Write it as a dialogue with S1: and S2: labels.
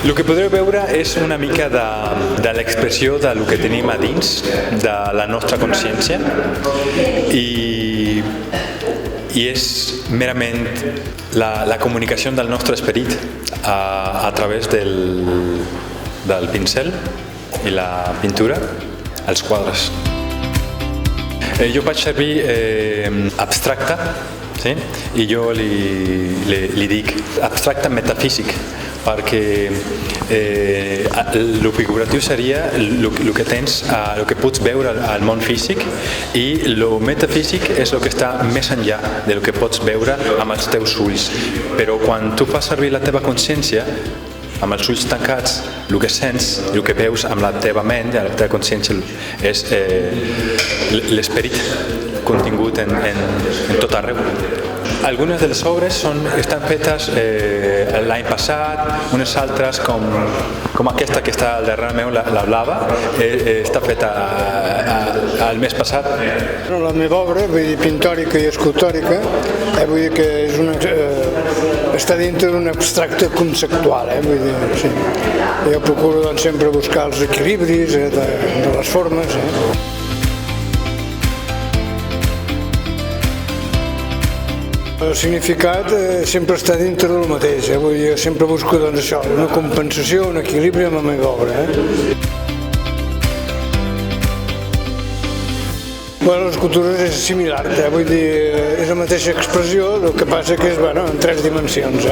S1: El que podreu veure és una mica de l'expressió del que tenim a dins, de la nostra consciència, i és merament la comunicació del nostre esperit a través del pincel i la pintura, els quadres. Jo faig servir abstracte, sí? I jo li dic abstracte metafísic, perquè el figuratiu seria el que tens, el que pots veure al món físic, i el metafísic és el que està més enllà del que pots veure amb els teus ulls. Però quan tu fas servir la teva consciència, amb els ulls tancats, el que sents i el que veus amb la teva ment, la teva consciència, és l'esperit contingut en tot arreu. Algunes de les obres estan fetes l'any passat, unes altres, com aquesta que està al darrere meu, la blava, està feta el mes passat.
S2: La meva obra, vull dir, pintòrica i escultòrica, vull dir que està dintre d'un abstracte conceptual, vull dir, sí. Jo procuro doncs, sempre buscar els equilibris de les formes. El significat sempre està dintre del mateix, vull dir, jo sempre busco doncs, això, una compensació, un equilibri amb la meva obra. L'escultura és similar, vull dir, és la mateixa expressió, el que passa que és en 3 dimensions.